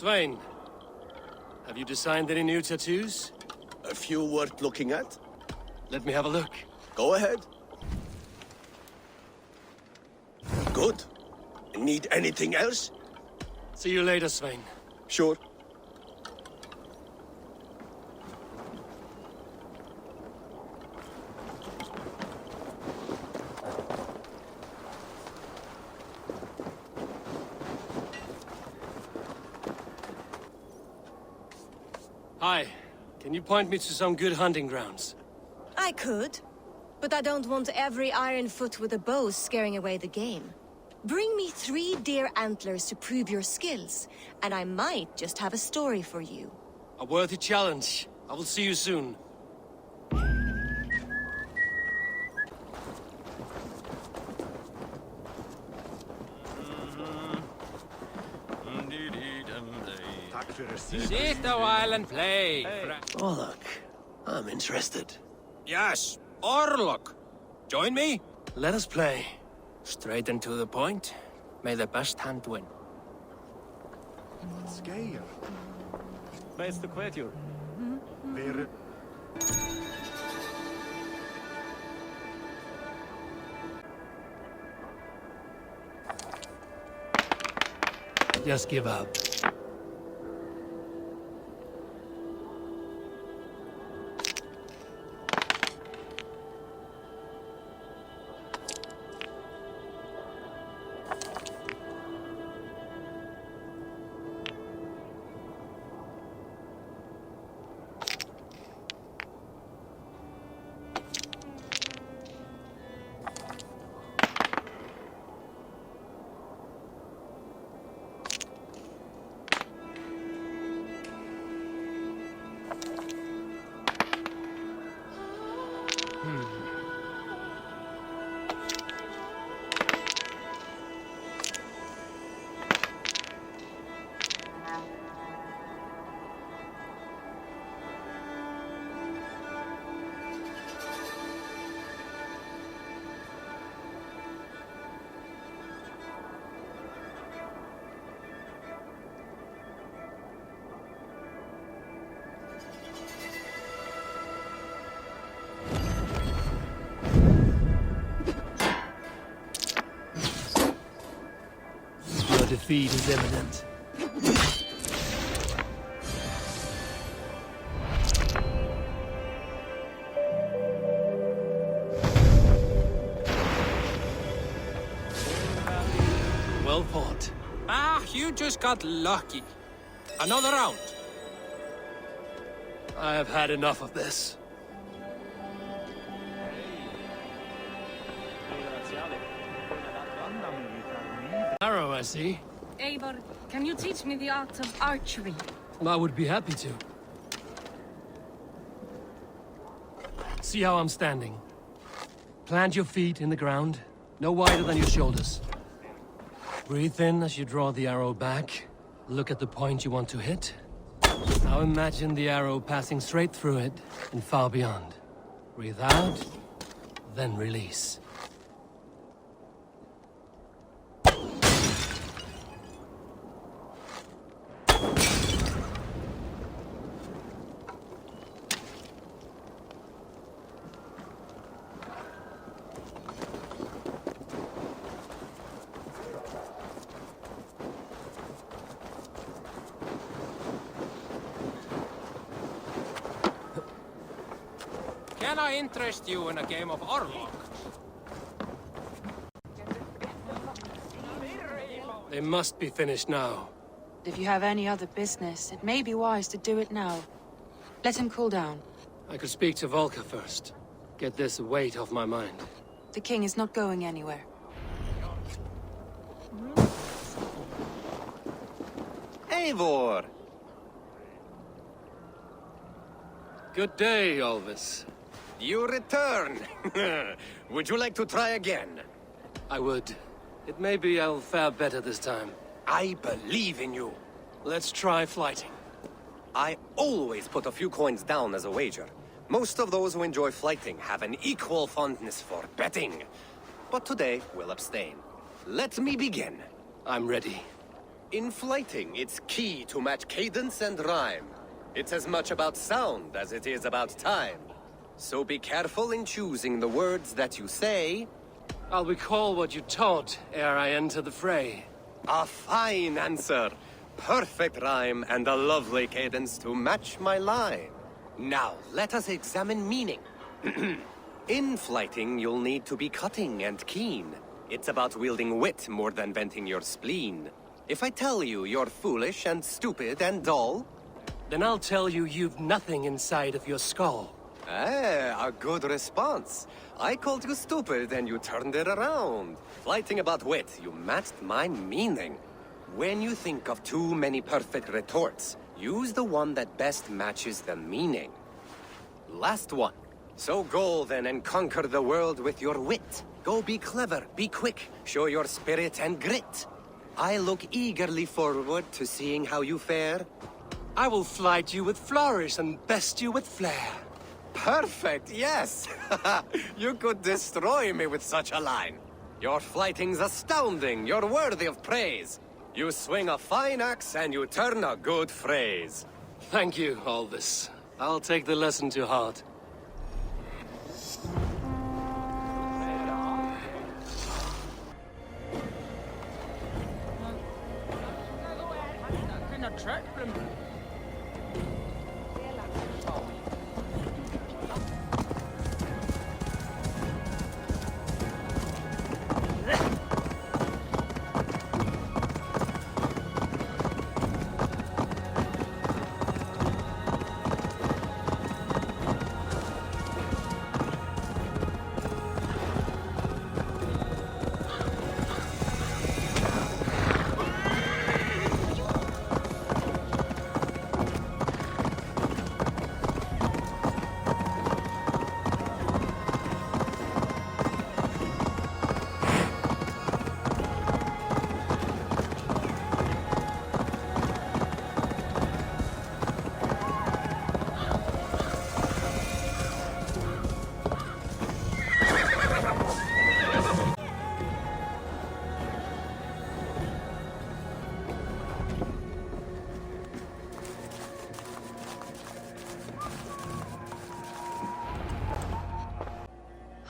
Svein, have you designed any new tattoos? A few worth looking at? Let me have a look. Go ahead. Good. Need anything else? See you later, Svein. Sure. Hi. Can you point me to some good hunting grounds? I could, but I don't want every iron foot with a bow scaring away the game. Bring me 3 deer antlers to prove your skills, and I might just have a story for you. A worthy challenge. I will see you soon. Sit a while and play. Oh, look. I'm interested. Yes, Orlok. Join me. Let us play. Straight and to the point. May the best hand win. Skeir. Beste kvetjur. Ver... Just give up. Your defeat is imminent. Well fought. Ah, you just got lucky. Another round. I have had enough of this. Arrow, I see. Eivor, can you teach me the art of archery? I would be happy to. See how I'm standing. Plant your feet in the ground, no wider than your shoulders. Breathe in as you draw the arrow back. Look at the point you want to hit. Now imagine the arrow passing straight through it and far beyond. Breathe out, then release. Can I interest you in a game of Orlok? They must be finished now. If you have any other business, it may be wise to do it now. Let him cool down. I could speak to Volker first. Get this weight off my mind. The king is not going anywhere. Eivor! Good day, Alvis. You return! Would you like to try again? I would. It may be I'll fare better this time. I believe in you. Let's try flighting. I always put a few coins down as a wager. Most of those who enjoy flighting have an equal fondness for betting. But today, we'll abstain. Let me begin. I'm ready. In flighting, it's key to match cadence and rhyme. It's as much about sound as it is about time. So be careful in choosing the words that you say. I'll recall what you taught ere I enter the fray. A fine answer. Perfect rhyme and a lovely cadence to match my line. Now, let us examine meaning. In flighting, you'll need to be cutting and keen. It's about wielding wit more than venting your spleen. If I tell you you're foolish and stupid and dull... Then I'll tell you you've nothing inside of your skull. Ah, a good response. I called you stupid and you turned it around. Flighting about wit, you matched my meaning. When you think of too many perfect retorts, use the one that best matches the meaning. Last one. So go then and conquer the world with your wit. Go be clever, be quick, show your spirit and grit. I look eagerly forward to seeing how you fare. I will flight you with flourish and best you with flair. Perfect, yes! You could destroy me with such a line. Your flighting's astounding, you're worthy of praise. You swing a fine axe and you turn a good phrase. Thank you, Alvis. I'll take the lesson to heart.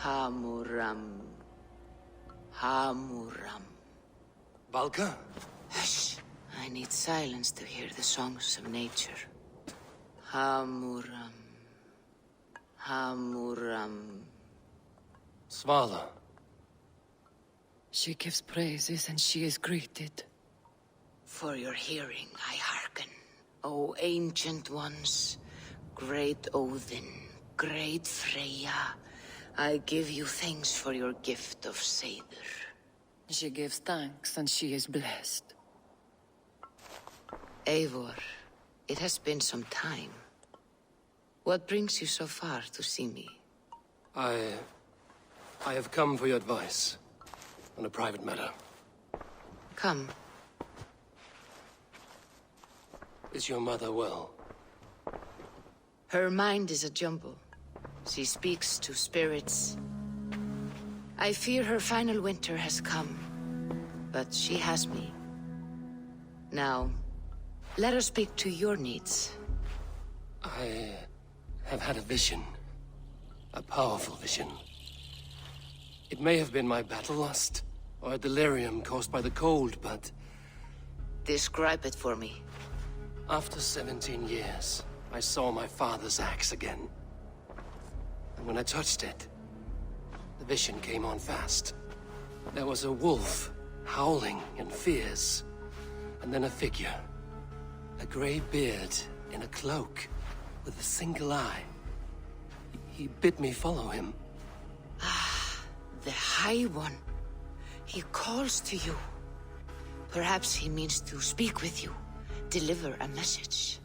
Hamuram. Hamuram. Valka? Hush. I need silence to hear the songs of nature. Hamuram. Hamuram. Svala. She gives praises and she is greeted. For your hearing I hearken, O ancient ones, great Odin, great Freya. I give you thanks for your gift of Seder. She gives thanks and she is blessed. Eivor, it has been some time. What brings you so far to see me? I have come for your advice on a private matter. Come. Is your mother well? Her mind is a jumble. She speaks to spirits. I fear her final winter has come, but she has me. Now, let her speak to your needs. I have had a vision. A powerful vision. It may have been my battle lust, or a delirium caused by the cold, but... Describe it for me. After 17 years, I saw my father's axe again. And when I touched it, the vision came on fast. There was a wolf, howling in fears. And then a figure. A grey beard in a cloak, with a single eye. He bid me follow him. Ah, the High One. He calls to you. Perhaps he means to speak with you, deliver a message.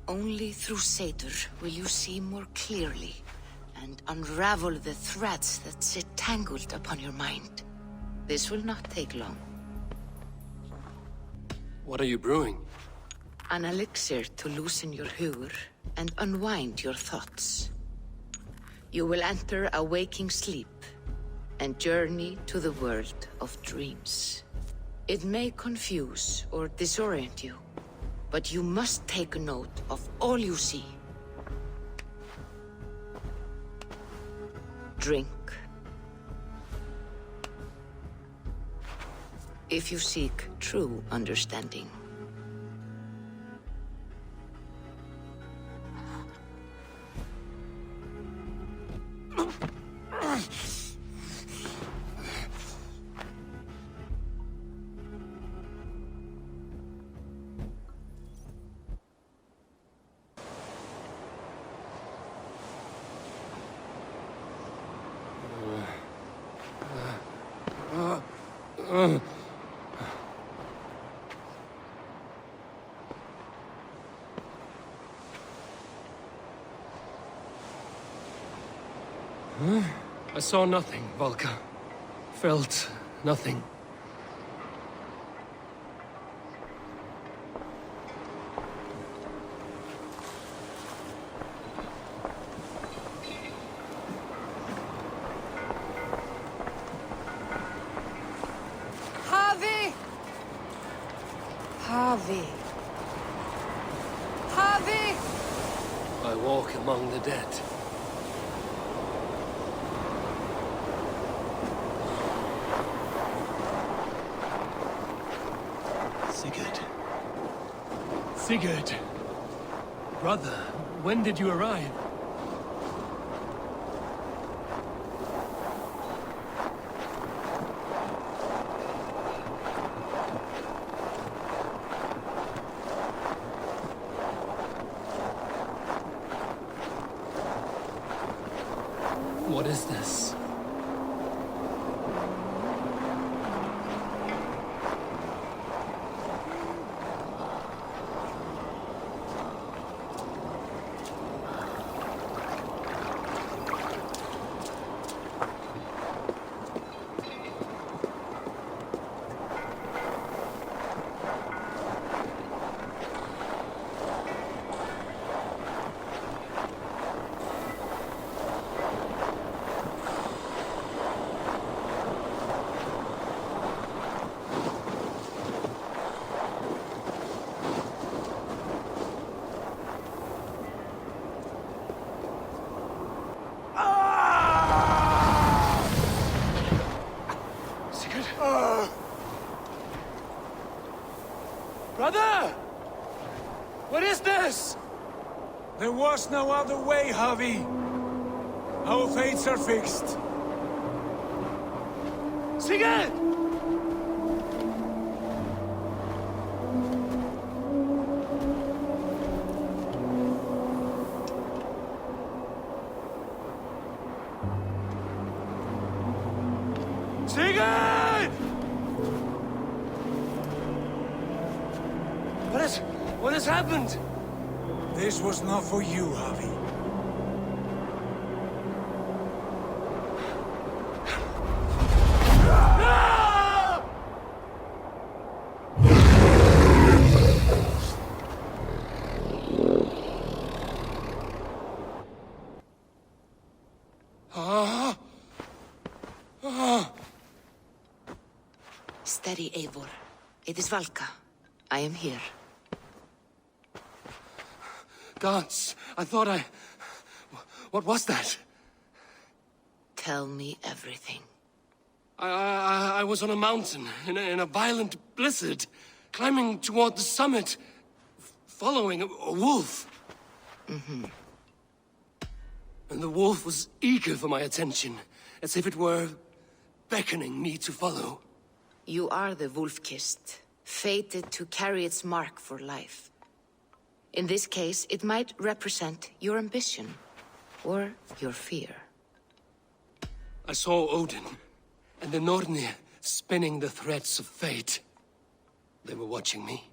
Only through Seder will you see more clearly and unravel the threads that sit tangled upon your mind. This will not take long. What are you brewing? An elixir to loosen your hugur and unwind your thoughts. You will enter a waking sleep and journey to the world of dreams. It may confuse or disorient you, but you must take note of all you see. Drink. If you seek true understanding. I saw nothing, Volka. Felt nothing. Harvey! Harvey! Harvey! I walk among the dead. Sigurd. Sigurd! Brother, when did you arrive? What is this? Brother! What is this? There was no other way, Harvey. Our fates are fixed. Sigurd! Sigurd! What has happened? This was not for you, Harvey. Steady, Eivor. It is Valka. I am here. Gods, I thought I... What was that? Tell me everything. I was on a mountain, in a violent blizzard, climbing toward the summit, following a wolf. Mm-hmm. And the wolf was eager for my attention, as if it were beckoning me to follow. You are the wolf-kissed, fated to carry its mark for life. In this case, it might represent your ambition, or your fear. I saw Odin, and the Nornir spinning the threads of fate. They were watching me.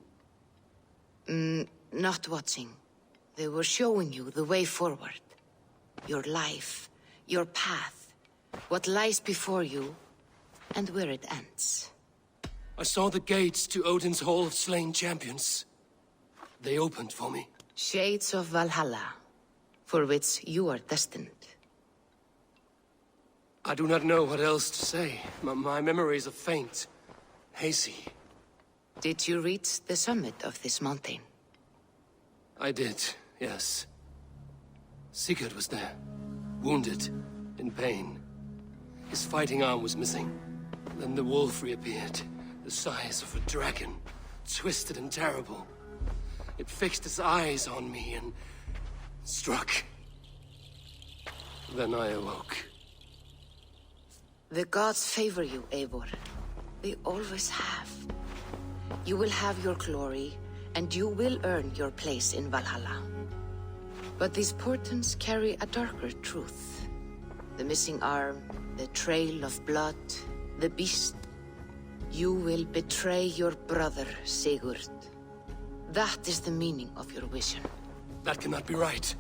Not watching. They were showing you the way forward. Your life, your path, what lies before you, and where it ends. I saw the gates to Odin's Hall of Slain Champions. They opened for me. Shades of Valhalla, for which you are destined. I do not know what else to say. My memories are faint, hazy. Did you reach the summit of this mountain? I did, yes. Sigurd was there, wounded, in pain. His fighting arm was missing. Then the wolf reappeared, the size of a dragon, twisted and terrible. It fixed its eyes on me and struck. Then I awoke. The gods favor you, Eivor. They always have. You will have your glory, and you will earn your place in Valhalla. But these portents carry a darker truth. The missing arm, the trail of blood, the beast. You will betray your brother, Sigurd. That is the meaning of your vision. That cannot be right.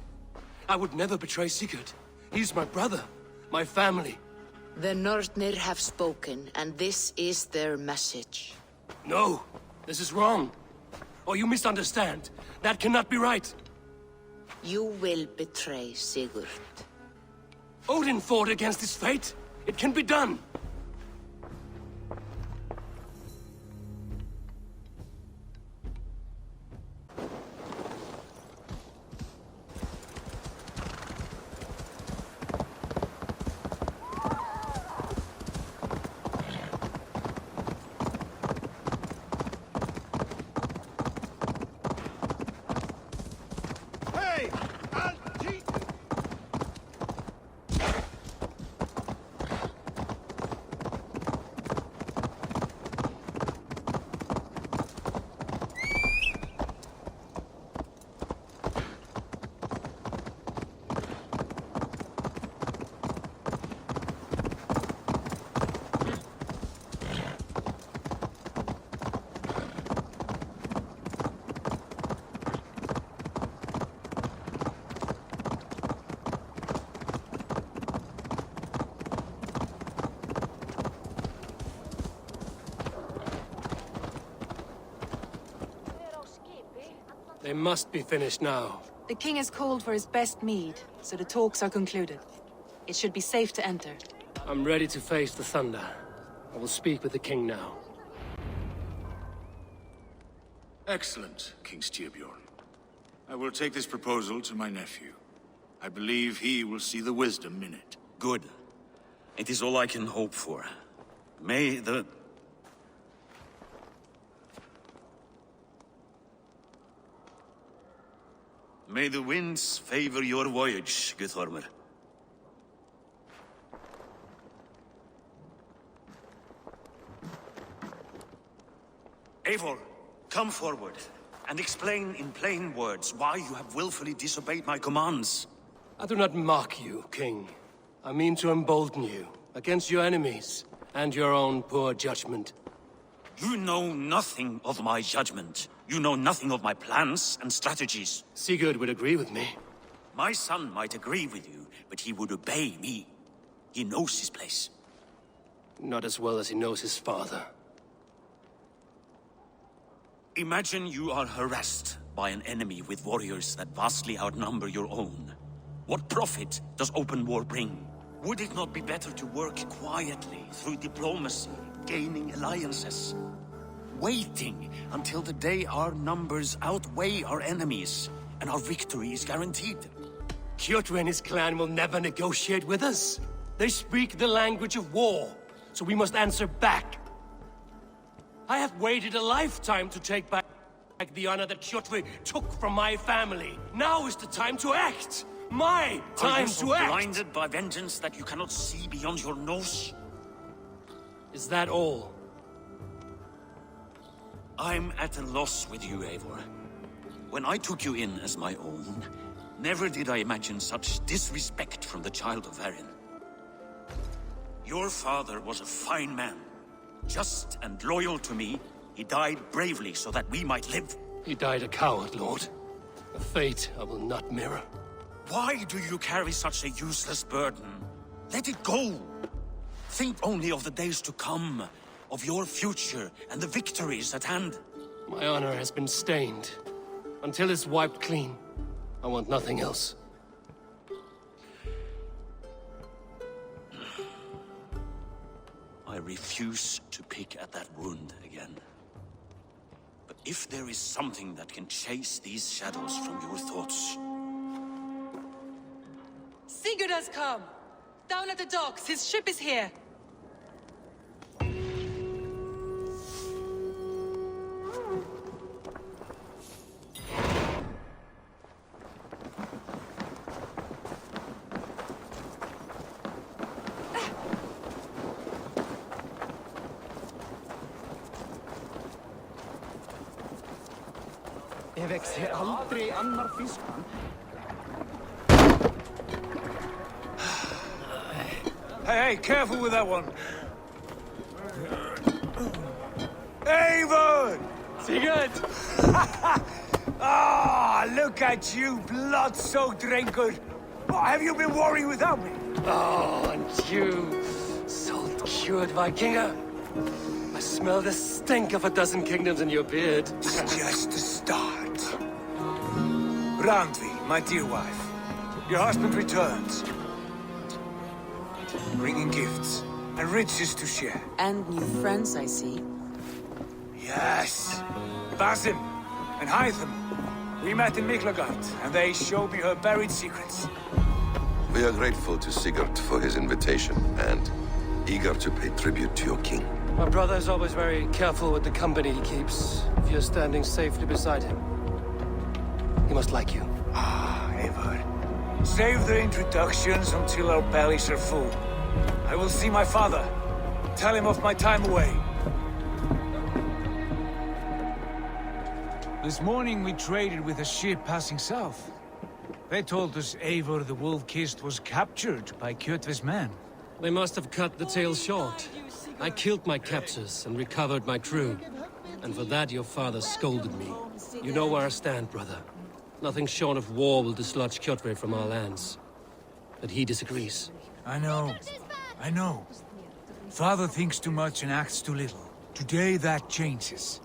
I would never betray Sigurd. He's my brother, my family. The Nornir have spoken, and this is their message. No, this is wrong. Or you misunderstand. That cannot be right. You will betray Sigurd. Odin fought against his fate. It can be done. They must be finished now. The king has called for his best mead, so the talks are concluded. It should be safe to enter. I'm ready to face the thunder. I will speak with the king now. Excellent, King Styrbjorn. I will take this proposal to my nephew. I believe he will see the wisdom in it. Good. It is all I can hope for. May the... May the winds favor your voyage, Guthormr. Eivor, come forward, and explain in plain words why you have willfully disobeyed my commands. I do not mock you, King. I mean to embolden you against your enemies and your own poor judgment. You know nothing of my judgment. You know nothing of my plans and strategies. Sigurd would agree with me. My son might agree with you, but he would obey me. He knows his place. Not as well as he knows his father. Imagine you are harassed by an enemy with warriors that vastly outnumber your own. What profit does open war bring? Would it not be better to work quietly through diplomacy, gaining alliances? Waiting until the day our numbers outweigh our enemies, and our victory is guaranteed. Kjotr and his clan will never negotiate with us. They speak the language of war, so we must answer back. I have waited a lifetime to take back the honor that Kjotr took from my family. Now is the time to act! My time Are you so to act! blinded by vengeance that you cannot see beyond your nose? Is that all? I'm at a loss with you, Eivor. When I took you in as my own, never did I imagine such disrespect from the child of Varin. Your father was a fine man. Just and loyal to me, he died bravely so that we might live. He died a coward, Lord. A fate I will not mirror. Why do you carry such a useless burden? Let it go! Think only of the days to come, of your future and the victories at hand. My honor has been stained. Until it's wiped clean, I want nothing else. I refuse to pick at that wound again. If there is something that can chase these shadows from your thoughts... Sigurd has come! Down at the docks, his ship is here! Ég vexti aldrei annar fiskmann. Hey, careful with that one. Eivors! Sigurd! Ah, look at you, blood-soaked drinker. What, have you been worrying without me? Oh, and you, salt-cured Vikinger. I smell the stink of a dozen kingdoms in your beard. It's just the start. Randvi, my dear wife, your husband returns. Bringing gifts and riches to share. And new friends, I see. Yes. Basim and Hytham. We met in Miklagard, and they showed me her buried secrets. We are grateful to Sigurd for his invitation, and eager to pay tribute to your king. My brother's always very careful with the company he keeps. If you're standing safely beside him, he must like you. Ah, Eivor. Save the introductions until our bellies are full. I will see my father. Tell him of my time away. This morning we traded with a ship passing south. They told us Eivor the Wolf-Kissed was captured by Kjotve's men. They must have cut the tale short. I killed my captors and recovered my crew. And for that your father scolded me. You know where I stand, brother. Nothing short of war will dislodge Kjotve from our lands. But he disagrees. I know. Father thinks too much and acts too little. Today that changes.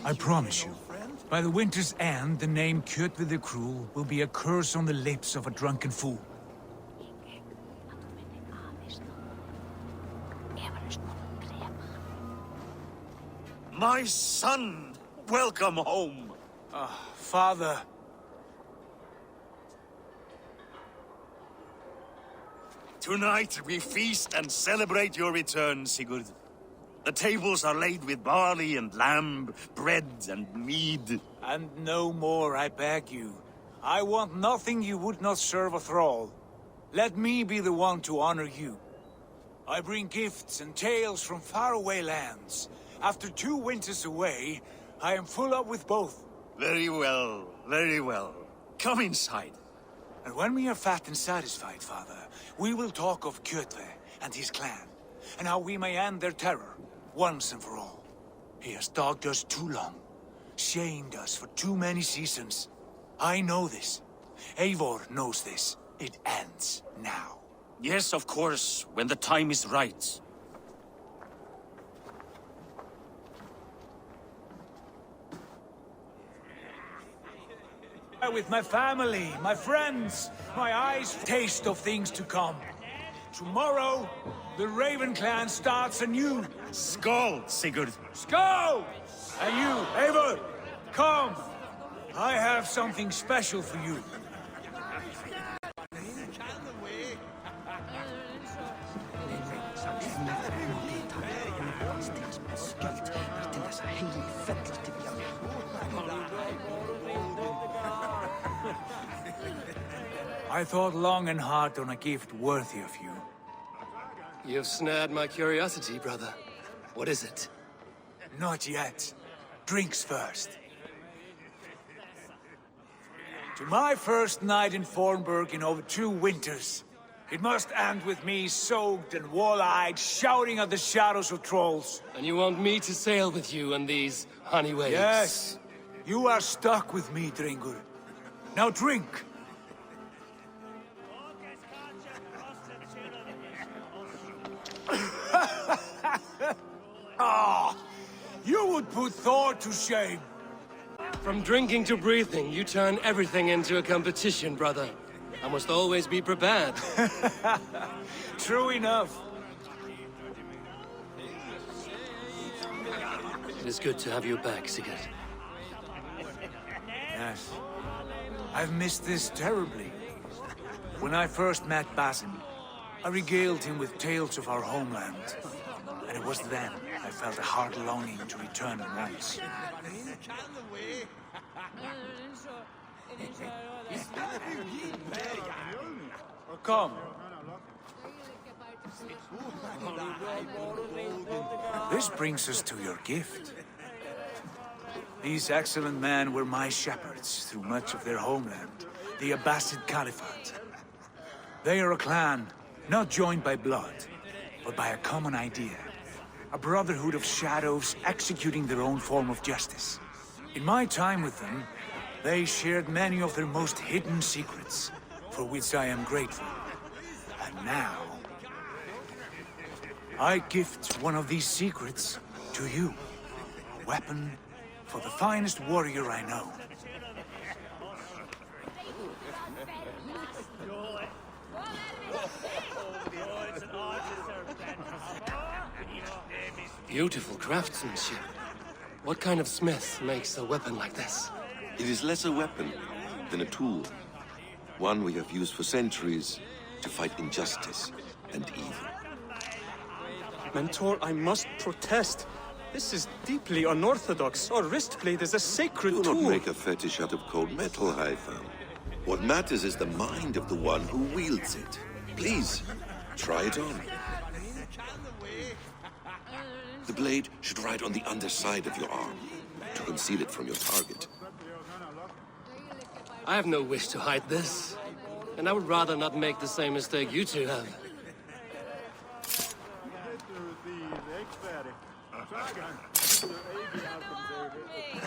I promise you. By the winter's end, the name Kjotve the Cruel will be a curse on the lips of a drunken fool. My son! Welcome home! Father. Tonight we feast and celebrate your return, Sigurd. The tables are laid with barley and lamb, bread and mead. And no more, I beg you. I want nothing you would not serve a thrall. Let me be the one to honor you. I bring gifts and tales from faraway lands. After 2 winters away, I am full up with both. Very well, very well. Come inside. And when we are fat and satisfied, Father, we will talk of Kjotve and his clan, and how we may end their terror, once and for all. He has dogged us too long, shamed us for too many seasons. I know this. Eivor knows this. It ends now. Yes, of course, when the time is right. With my family, my friends, my eyes taste of things to come. Tomorrow, the Raven clan starts anew. Skål, Sigurd. Skål! And you, Eivor, come. I have something special for you. I thought long and hard on a gift worthy of you. You've snared my curiosity, brother. What is it? Not yet. Drinks first. To my first night in Fornburg in over 2 winters. It must end with me soaked and wall-eyed, shouting at the shadows of trolls. And you want me to sail with you on these honey waves? Yes. You are stuck with me, Dringur. Now drink. Ah, you would put Thor to shame. From drinking to breathing, you turn everything into a competition, brother. I must always be prepared. True enough. It is good to have you back, Sigurd. Yes. I've missed this terribly. When I first met Basim, I regaled him with tales of our homeland. And it was then I felt a heart longing to return at once. Come. This brings us to your gift. These excellent men were my shepherds through much of their homeland, the Abbasid Caliphate. They are a clan, not joined by blood, but by a common idea. A brotherhood of shadows executing their own form of justice. In my time with them, they shared many of their most hidden secrets, for which I am grateful. And now, I gift one of these secrets to you. A weapon for the finest warrior I know. Beautiful craftsmanship. What kind of smith makes a weapon like this? It is less a weapon than a tool. One we have used for centuries to fight injustice and evil. Mentor, I must protest. This is deeply unorthodox. Our wrist blade is a sacred tool. Do not make a fetish out of cold metal, Haitham. What matters is the mind of the one who wields it. Please, try it on. The blade should ride on the underside of your arm, to conceal it from your target. I have no wish to hide this, and I would rather not make the same mistake you two have.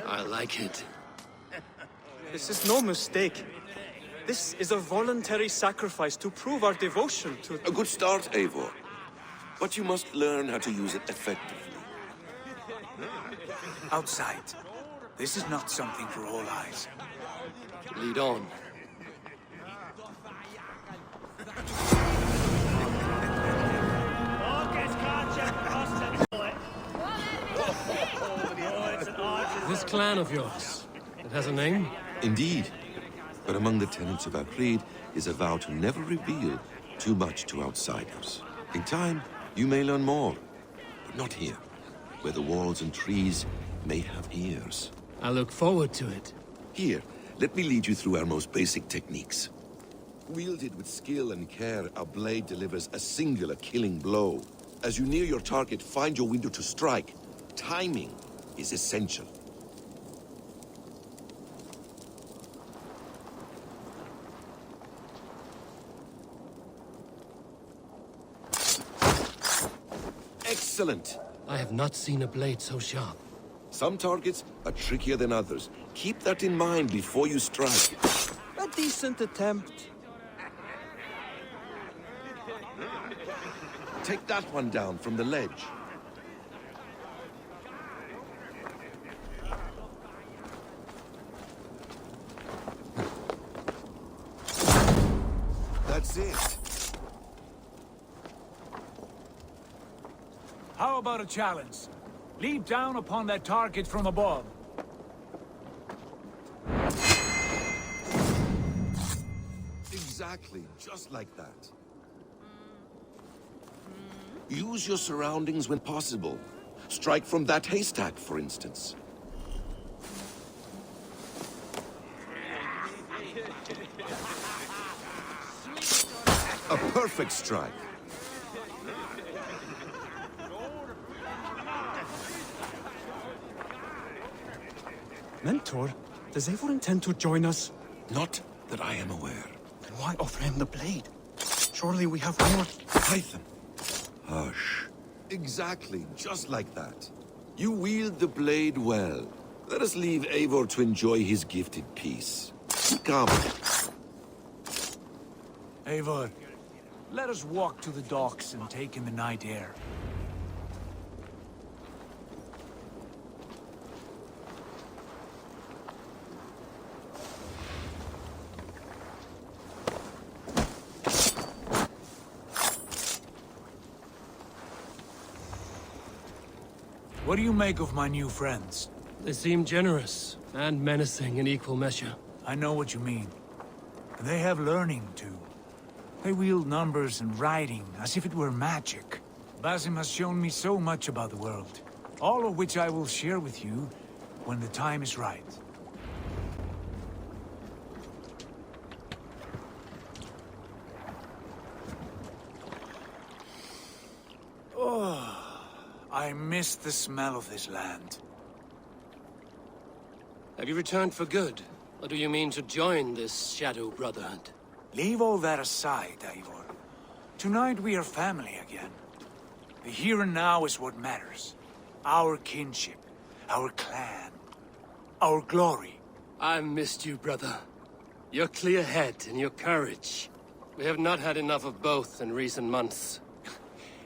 I like it. This is no mistake. This is a voluntary sacrifice to prove our devotion to... A good start, Eivor. But you must learn how to use it effectively. Outside. This is not something for all eyes. Lead on. This clan of yours, it has a name? Indeed. But among the tenets of our creed is a vow to never reveal too much to outsiders. In time, you may learn more, but not here, where the walls and trees may have ears. I look forward to it. Here, let me lead you through our most basic techniques. Wielded with skill and care, our blade delivers a singular killing blow. As you near your target, find your window to strike. Timing is essential. Excellent! I have not seen a blade so sharp. Some targets are trickier than others. Keep that in mind before you strike. A decent attempt. Take that one down from the ledge. That's it. How about a challenge? Leap down upon that target from above. Exactly, just like that. Use your surroundings when possible. Strike from that haystack, for instance. A perfect strike. Mentor, does Eivor intend to join us? Not that I am aware. Then why offer him the blade? Surely we have more... Python. Hush. Exactly, just like that. You wield the blade well. Let us leave Eivor to enjoy his gift in peace. Come. Eivor, let us walk to the docks and take in the night air. What do you make of my new friends? They seem generous and menacing in equal measure. I know what you mean. They have learning, too. They wield numbers and writing as if it were magic. Basim has shown me so much about the world, all of which I will share with you when the time is right. Oh, I miss the smell of this land. Have you returned for good? Or do you mean to join this Shadow Brotherhood? Leave all that aside, Eivor. Tonight we are family again. The here and now is what matters. Our kinship, our clan, our glory. I've missed you, brother. Your clear head and your courage. We have not had enough of both in recent months.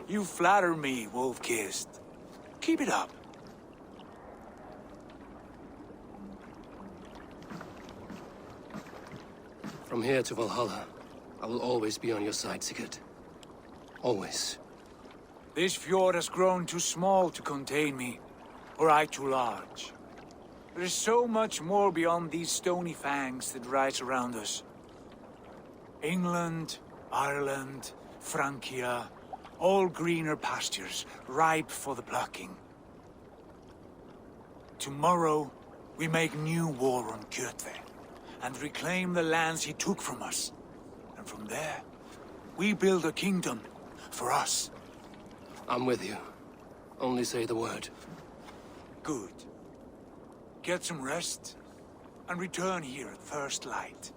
You flatter me, Wolf-Kissed. Keep it up. From here to Valhalla, I will always be on your side, Sigurd. Always. This fjord has grown too small to contain me, or I too large. There is so much more beyond these stony fangs that rise around us. England, Ireland, Francia, all greener pastures, ripe for the plucking. Tomorrow, we make new war on Kjotve, and reclaim the lands he took from us. And from there, we build a kingdom for us. I'm with you. Only say the word. Good. Get some rest, and return here at first light.